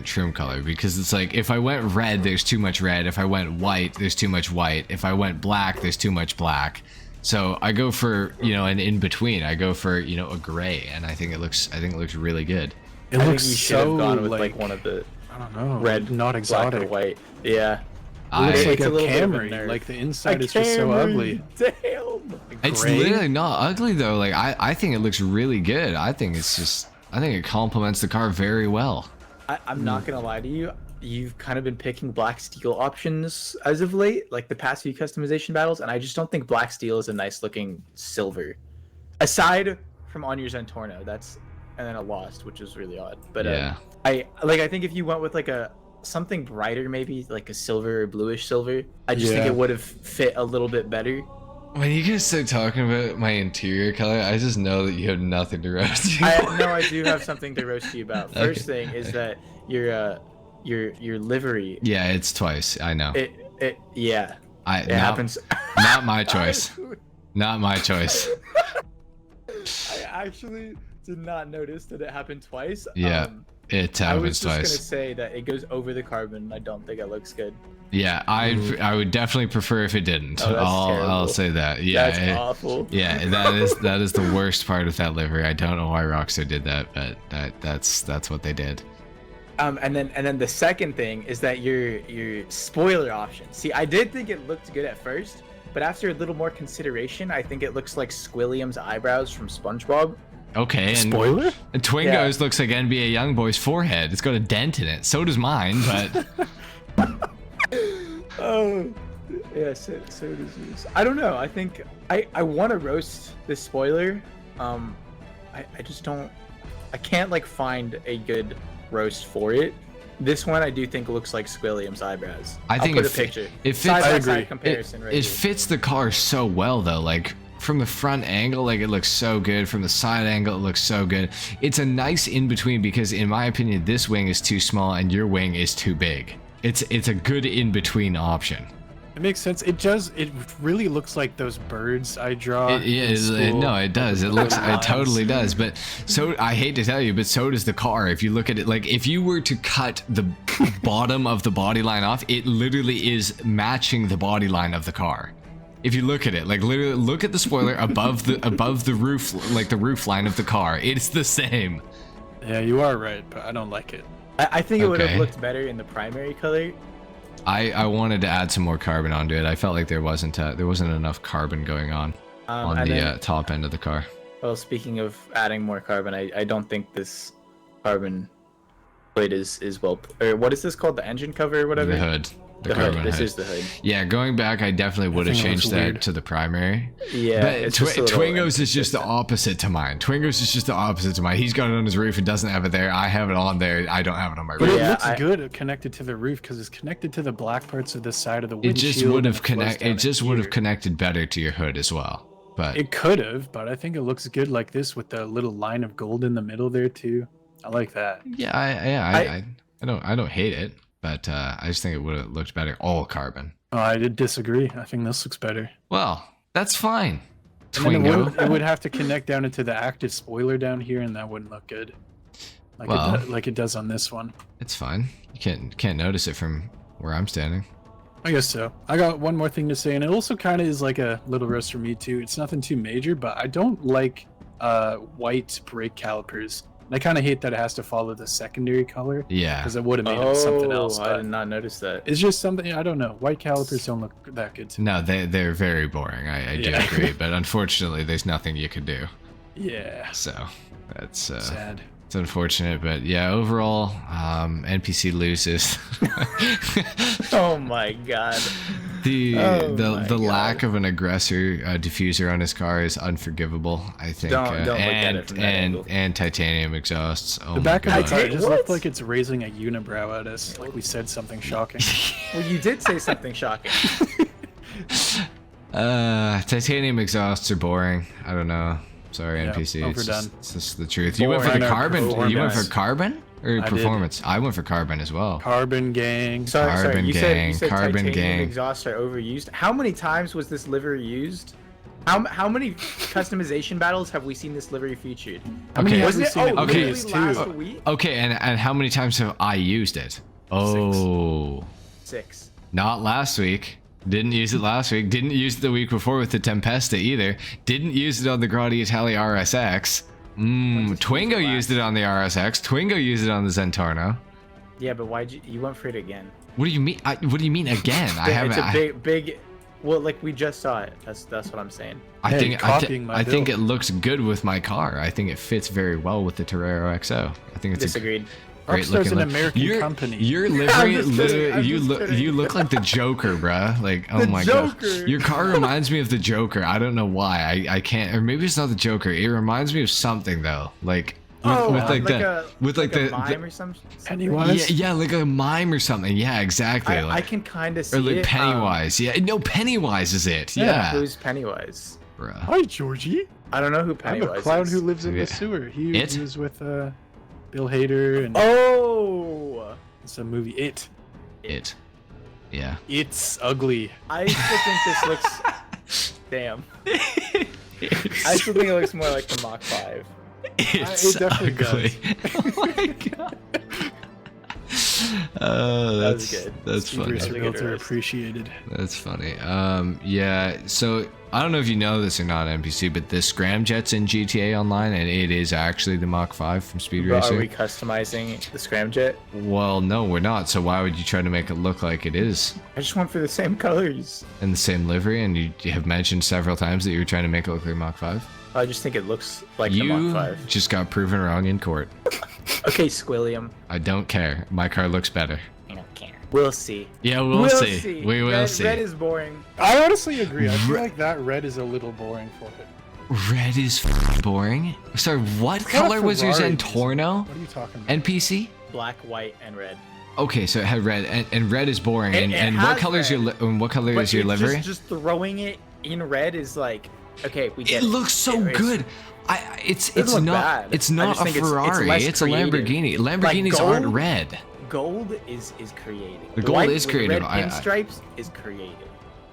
Speaker 1: trim color because it's like if I went red, there's too much red. If I went white, there's too much white. If I went black, there's too much black. So I go for, an in between. I go for, a gray, and I think it looks really good.
Speaker 2: It
Speaker 3: I
Speaker 2: looks
Speaker 3: think you should
Speaker 2: so
Speaker 3: have gone with like one of the
Speaker 2: I don't know.
Speaker 3: red,
Speaker 2: not
Speaker 3: black, or
Speaker 2: exotic.
Speaker 3: white. Yeah.
Speaker 2: It looks
Speaker 3: It's
Speaker 2: like
Speaker 3: a
Speaker 2: a
Speaker 3: little bit of a
Speaker 2: Camry.
Speaker 3: nerf.
Speaker 2: Like the inside is just so ugly.
Speaker 3: Damn.
Speaker 1: It's
Speaker 2: Gray?
Speaker 1: literally not ugly though. Like I think it looks really good. I think it complements the car very well.
Speaker 3: I'm not gonna lie to you. You've kind of been picking black steel options as of late, like the past few customization battles, and I just don't think black steel is a nice looking silver. Aside from On Your Zentorno, and then a Lost, which is really odd. But
Speaker 1: Yeah.
Speaker 3: I think if you went with like something brighter, maybe like a silver or bluish silver, I just think
Speaker 2: Yeah.
Speaker 3: it would have fit a little bit better.
Speaker 1: When you guys start talking about my interior color, I just know that you have nothing to roast.
Speaker 3: I do have something to roast you about.
Speaker 1: Okay.
Speaker 3: First thing is that your livery.
Speaker 1: Yeah, it's twice. I know.
Speaker 3: It
Speaker 1: It
Speaker 3: happens.
Speaker 1: Not my choice. Not my choice.
Speaker 3: I actually did not notice that it happened twice.
Speaker 1: Yeah, it
Speaker 3: I was
Speaker 1: happens
Speaker 3: just gonna
Speaker 1: twice.
Speaker 3: say that it goes over the carbon. I don't think it looks good.
Speaker 1: Yeah, I would definitely prefer if it didn't.
Speaker 3: Oh, that's
Speaker 1: I'll
Speaker 3: terrible.
Speaker 1: say that. Yeah,
Speaker 3: That's awful.
Speaker 1: yeah, that is the worst part of that livery. I don't know why Rockstar did that, but that's what they did.
Speaker 3: And then the second thing is that your spoiler option. See, I did think it looked good at first, but after a little more consideration, I think it looks like Squilliam's eyebrows from SpongeBob.
Speaker 1: Okay, and
Speaker 2: Spoiler?
Speaker 1: And Twingo's looks like NBA Youngboy's forehead. It's got a dent in it. So does mine, but
Speaker 3: Oh, yeah, so does yours. I don't know. I think I want to roast this spoiler. I just don't. I can't like find a good roast for it. This one I do think looks like Squilliam's eyebrows.
Speaker 1: I think
Speaker 3: I'll
Speaker 1: it
Speaker 3: put a picture.
Speaker 1: it fits.
Speaker 3: Side by
Speaker 2: I agree.
Speaker 3: side comparison right
Speaker 1: It
Speaker 3: here.
Speaker 1: fits the car so well though. Like from the front angle, like it looks so good. From the side angle, it looks so good. It's a nice in between because, in my opinion, this wing is too small and your wing is too big. It's a good in between option.
Speaker 2: It makes sense. It really looks like those birds I draw.
Speaker 1: No, it does. It looks. It totally does. But so I hate to tell you, but so does the car. If you look at it, like if you were to cut the bottom of the body line off, it literally is matching the body line of the car. If you look at it, like literally look at the spoiler above the roof, like the roof line of the car. It's the same.
Speaker 2: Yeah, you are right, but I don't like it.
Speaker 3: I think it would
Speaker 1: Okay.
Speaker 3: have looked better in the primary color.
Speaker 1: I wanted to add some more carbon onto it. I felt like there wasn't enough carbon going on
Speaker 3: And
Speaker 1: the
Speaker 3: then,
Speaker 1: top end of the car.
Speaker 3: well, speaking of adding more carbon, I don't think this carbon plate is well. Or what is this called? The engine cover or whatever.
Speaker 1: The hood.
Speaker 3: The
Speaker 1: carbon
Speaker 3: hood. This
Speaker 1: hood.
Speaker 3: is the hood.
Speaker 1: Yeah, going back, I definitely would have
Speaker 2: think it looks
Speaker 1: changed that
Speaker 2: weird.
Speaker 1: to the primary.
Speaker 3: Yeah,
Speaker 1: But
Speaker 3: it's just a little
Speaker 1: Twingo's is just the
Speaker 3: inconsistent.
Speaker 1: opposite to mine. Twingo's is just the opposite to mine. He's got it on his roof and doesn't have it there. I have it on there. I don't have it on my
Speaker 2: But
Speaker 1: roof.
Speaker 2: it
Speaker 3: Yeah,
Speaker 2: looks
Speaker 3: I-
Speaker 2: good connected to the roof because it's connected to the black parts of the side of the
Speaker 1: It
Speaker 2: windshield.
Speaker 1: just would
Speaker 2: and
Speaker 1: have
Speaker 2: flows down
Speaker 1: It just would have
Speaker 2: here.
Speaker 1: connected better to your hood as well. but
Speaker 2: It could have, but I think it looks good like this with the little line of gold in the middle there too. I like that.
Speaker 1: yeah, I don't hate it, but I just think it would have looked better all carbon.
Speaker 2: Oh, I did disagree. I think this looks better.
Speaker 1: Well, that's fine.
Speaker 2: And then
Speaker 1: Twingo.
Speaker 2: it would have to connect down into the active spoiler down here, and that wouldn't look good. Like,
Speaker 1: Well,
Speaker 2: like it does on this one.
Speaker 1: It's fine. You can't notice it from where I'm standing.
Speaker 2: I guess so. I got one more thing to say, and it also kind of is like a little roast for me too. It's nothing too major, but I don't like white brake calipers. And I kind of hate that it has to follow the secondary color.
Speaker 1: Yeah.
Speaker 2: Because it would have made it something else.
Speaker 3: I did not notice that.
Speaker 2: It's just something, I don't know. White calipers don't look that good to me.
Speaker 1: No, they're very boring. I do
Speaker 2: Yeah.
Speaker 1: agree, but unfortunately, there's nothing you could do.
Speaker 2: Yeah.
Speaker 1: So that's
Speaker 2: Sad.
Speaker 1: it's unfortunate, but yeah, overall, NPC loses.
Speaker 3: Oh my god.
Speaker 1: The
Speaker 3: Oh
Speaker 1: the
Speaker 3: my
Speaker 1: the lack
Speaker 3: God.
Speaker 1: of an aggressor diffuser on his car is unforgivable. I think.
Speaker 3: Don't look at
Speaker 1: and
Speaker 3: it from that angle.
Speaker 1: and titanium exhausts. Oh
Speaker 2: The
Speaker 1: my
Speaker 2: back of the
Speaker 1: god.
Speaker 2: car
Speaker 3: Hey,
Speaker 2: just
Speaker 3: what?
Speaker 2: looked like it's raising a unibrow at us. Like we said something shocking.
Speaker 3: Well, you did say something shocking.
Speaker 1: Titanium exhausts are boring. I don't know. Sorry,
Speaker 2: Yeah,
Speaker 1: NPC.
Speaker 2: overdone.
Speaker 1: It's just the truth. You went for the
Speaker 2: Boring.
Speaker 1: carbon. You went for
Speaker 2: Performance.
Speaker 1: carbon or
Speaker 2: I did.
Speaker 1: performance? I went for carbon as well.
Speaker 2: Carbon gang.
Speaker 3: Sorry,
Speaker 1: Carbon
Speaker 3: you
Speaker 1: gang,
Speaker 3: said
Speaker 1: carbon
Speaker 3: titanium
Speaker 1: gang.
Speaker 3: exhausts are overused. How many times was this livery used? How many customization battles have we seen this livery featured?
Speaker 2: How many
Speaker 1: Okay.
Speaker 2: have we
Speaker 3: Wasn't it?
Speaker 2: seen it
Speaker 3: Oh,
Speaker 1: okay.
Speaker 3: literally
Speaker 2: used,
Speaker 3: last
Speaker 2: too?
Speaker 3: week?
Speaker 1: Okay, and how many times have I used it? Oh,
Speaker 3: 6.
Speaker 1: not last week. Didn't use it last week. Didn't use it the week before with the Tempesta either. Didn't use it on the Grotti Italia RSX. Twingo used it on the RSX. Twingo used it on the Zentorno.
Speaker 3: Yeah, but why'd you went for it again?
Speaker 1: What do you mean? What do you mean again? I haven't.
Speaker 3: It's a big. Well, like we just saw it. That's what I'm saying.
Speaker 2: Hey, copying my
Speaker 1: I think it
Speaker 2: build.
Speaker 1: looks good with my car. I think it fits very well with the Torero XO. I think it's a
Speaker 3: Disagreed.
Speaker 1: great
Speaker 2: Rockstar's
Speaker 1: looking.
Speaker 2: an American company.
Speaker 1: Your
Speaker 3: I'm
Speaker 1: livery,
Speaker 3: just kidding, I'm
Speaker 1: you
Speaker 3: just
Speaker 1: look,
Speaker 3: kidding.
Speaker 1: you look like the Joker, bruh. Like, oh
Speaker 3: The
Speaker 1: my god,
Speaker 3: Joker.
Speaker 1: your car reminds me of the Joker. I don't know why. I can't, or maybe it's not the Joker. It reminds me of something though, like with
Speaker 3: a mime or something.
Speaker 2: Pennywise?
Speaker 1: yeah, like a mime or something. Yeah, exactly.
Speaker 3: I
Speaker 1: like,
Speaker 3: can kind of see
Speaker 1: or like
Speaker 3: it.
Speaker 1: Pennywise. Yeah, no, Pennywise is it. Yeah,
Speaker 3: Who's Pennywise?
Speaker 1: bruh.
Speaker 2: Hi, Georgie.
Speaker 3: I don't know who
Speaker 2: I'm
Speaker 3: Pennywise
Speaker 2: a clown
Speaker 3: is.
Speaker 2: who lives in
Speaker 1: Yeah.
Speaker 2: the sewer. He
Speaker 1: It?
Speaker 2: was with Bill Hader and
Speaker 3: Oh,
Speaker 2: some movie It.
Speaker 1: It. Yeah.
Speaker 2: It's ugly.
Speaker 3: I still think this looks. Damn. I still think it looks more like the Mach 5.
Speaker 1: It's
Speaker 2: it definitely
Speaker 1: ugly. Oh my god. Oh,
Speaker 3: That was
Speaker 1: that's
Speaker 3: good.
Speaker 1: that's
Speaker 2: Steve
Speaker 1: funny.
Speaker 3: Bruce.
Speaker 2: Rooster
Speaker 3: a good
Speaker 2: Realtor
Speaker 3: roast.
Speaker 2: appreciated.
Speaker 1: That's funny. Yeah. So I don't know if you know this or not, NPC, but the scramjet's in GTA Online, and it is actually the Mach 5 from Speed
Speaker 3: But
Speaker 1: Racer.
Speaker 3: are we customizing the scramjet?
Speaker 1: Well, no, we're not. So why would you try to make it look like it is
Speaker 3: I just went for the same colors.
Speaker 1: in the same livery? And you have mentioned several times that you were trying to make it look like Mach 5.
Speaker 3: I just think it looks like the
Speaker 1: You
Speaker 3: Mach 5.
Speaker 1: just got proven wrong in court.
Speaker 3: Okay, Squilliam.
Speaker 1: I don't care. My car looks better.
Speaker 3: I don't care. We'll see.
Speaker 1: Yeah, we'll see. We will
Speaker 3: red,
Speaker 1: see.
Speaker 3: Red is boring.
Speaker 2: I honestly agree. I feel
Speaker 1: Re-
Speaker 2: like that red is a little boring for it.
Speaker 1: Red is boring. Sorry, what
Speaker 2: not a
Speaker 1: color was your
Speaker 2: Ferrari.
Speaker 1: Zentorno?
Speaker 2: What are you talking about?
Speaker 1: NPC?
Speaker 3: Black, white, and red.
Speaker 1: Okay, so it had red, and red is boring.
Speaker 3: It
Speaker 1: And what
Speaker 3: has
Speaker 1: color is your
Speaker 3: red.
Speaker 1: and what color
Speaker 3: But
Speaker 1: is your
Speaker 3: it's
Speaker 1: livery?
Speaker 3: just throwing it in red is like, okay, we get
Speaker 1: It looks so
Speaker 3: It's-
Speaker 1: good. It's
Speaker 3: Doesn't look
Speaker 1: not
Speaker 3: bad.
Speaker 1: it's
Speaker 3: I
Speaker 1: not
Speaker 3: just
Speaker 1: a
Speaker 3: think it's
Speaker 1: Ferrari.
Speaker 3: less
Speaker 1: It's a
Speaker 3: creative.
Speaker 1: Lamborghini.
Speaker 3: Like
Speaker 1: Lamborghinis aren't
Speaker 3: gold?
Speaker 1: red.
Speaker 3: Gold is creative.
Speaker 1: The gold
Speaker 3: White
Speaker 1: is
Speaker 3: with
Speaker 1: creative.
Speaker 3: Red
Speaker 1: I-
Speaker 3: pinstripes is creative.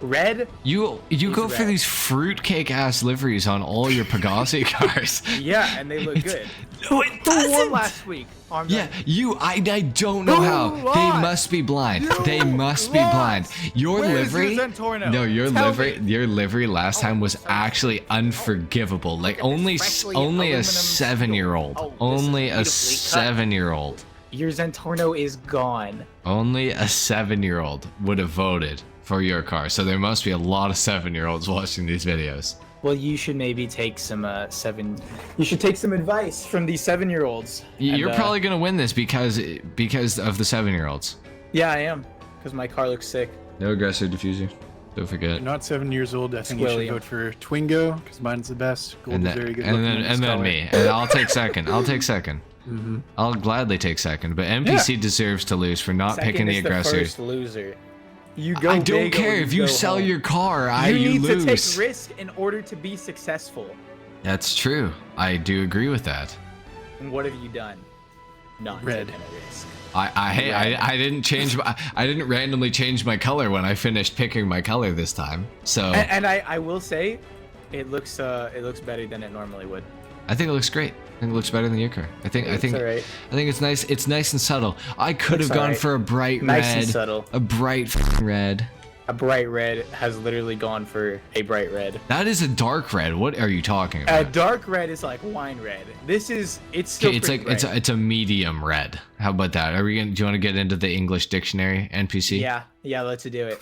Speaker 3: Red,
Speaker 1: You go for
Speaker 3: red.
Speaker 1: these fruitcake ass liveries on all your Pegassi cars.
Speaker 3: yeah, and they look good.
Speaker 1: No, it
Speaker 3: The one
Speaker 1: doesn't.
Speaker 3: last week. Arm
Speaker 1: Yeah,
Speaker 3: Gun.
Speaker 1: I don't know
Speaker 3: You
Speaker 1: how. They
Speaker 3: lost.
Speaker 1: must be blind.
Speaker 3: You
Speaker 1: They must be
Speaker 3: lost.
Speaker 1: blind. Your
Speaker 3: Where's
Speaker 1: livery.
Speaker 3: your Zentorno?
Speaker 1: No, your
Speaker 3: Tell
Speaker 1: livery.
Speaker 3: me.
Speaker 1: Your livery last time was actually unforgivable. Like
Speaker 3: Look at this freshly
Speaker 1: only a
Speaker 3: aluminum
Speaker 1: 7-year-old.
Speaker 3: steel. Oh, this is
Speaker 1: Only a
Speaker 3: beautifully cut.
Speaker 1: 7-year-old.
Speaker 3: Your Zentorno is gone.
Speaker 1: Only a 7-year-old would have voted for your car. So there must be a lot of 7-year-olds watching these videos.
Speaker 3: Well, you should maybe take some You should take some advice from these 7-year-olds.
Speaker 1: You're probably gonna win this because of the 7-year-olds.
Speaker 3: Yeah, I am, because my car looks sick.
Speaker 1: No aggressor diffuser. Don't forget.
Speaker 2: You're not 7 years old. I think you
Speaker 3: Squilliam.
Speaker 2: should vote for Twingo because mine's the best. Gold
Speaker 1: And
Speaker 2: is
Speaker 1: then,
Speaker 2: very good
Speaker 1: and
Speaker 2: looking.
Speaker 1: then,
Speaker 2: in
Speaker 1: and
Speaker 2: this
Speaker 1: then
Speaker 2: color.
Speaker 1: me. And I'll take second. I'll take second.
Speaker 2: Mhm.
Speaker 1: I'll gladly take second. But NPC deserves to lose for not
Speaker 3: Second
Speaker 1: picking the
Speaker 3: is
Speaker 1: aggressor.
Speaker 3: the first loser. You go.
Speaker 1: I don't
Speaker 3: big or
Speaker 1: care if you
Speaker 3: go
Speaker 1: sell
Speaker 3: home.
Speaker 1: your car.
Speaker 3: You
Speaker 1: You
Speaker 3: need
Speaker 1: lose.
Speaker 3: to take risk in order to be successful.
Speaker 1: That's true. I do agree with that.
Speaker 3: And what have you done? Not
Speaker 2: Red.
Speaker 3: taken a risk.
Speaker 1: I didn't change I didn't randomly change my color when I finished picking my color this time. So
Speaker 3: And I will say, it looks better than it normally would.
Speaker 1: I think it looks great. I think it looks better than your car. I think
Speaker 3: alright.
Speaker 1: I think it's nice. It's nice and subtle. I could have
Speaker 3: Looks
Speaker 1: gone
Speaker 3: alright.
Speaker 1: for a bright
Speaker 3: Nice
Speaker 1: red.
Speaker 3: and subtle.
Speaker 1: A bright f***ing red.
Speaker 3: A bright red has literally gone for a bright red.
Speaker 1: That is a dark red. What are you talking
Speaker 3: A
Speaker 1: about?
Speaker 3: dark red is like wine red. It's still
Speaker 1: Okay, it's
Speaker 3: pretty
Speaker 1: like
Speaker 3: bright.
Speaker 1: it's a medium red. How about that? Are we gonna? Do you want to get into the English dictionary NPC?
Speaker 3: Yeah, let's do it.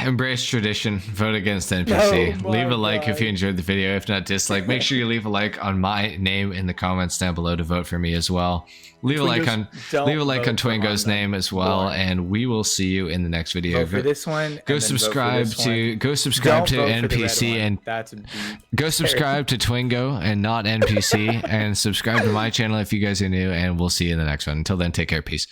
Speaker 1: Embrace tradition. Vote against NPC.
Speaker 3: Oh my
Speaker 1: Leave a like if
Speaker 3: God.
Speaker 1: you enjoyed the video. If not, dislike. Make sure you leave a like on my name in the comments down below to vote for me as well. Leave a like on
Speaker 3: Don't vote for
Speaker 1: Twingo's
Speaker 3: HarmNone.
Speaker 1: name as well,
Speaker 3: Born.
Speaker 1: and we will see you in the next video.
Speaker 3: Vote for this one.
Speaker 1: Go
Speaker 3: and then vote for
Speaker 1: subscribe
Speaker 3: this
Speaker 1: to
Speaker 3: one.
Speaker 1: go subscribe
Speaker 3: Don't
Speaker 1: to
Speaker 3: vote for the red
Speaker 1: NPC
Speaker 3: one.
Speaker 1: and
Speaker 3: That's a B.
Speaker 1: go subscribe to Twingo and not NPC and subscribe to my channel if you guys are new, and we'll see you in the next one. Until then, take care. Peace.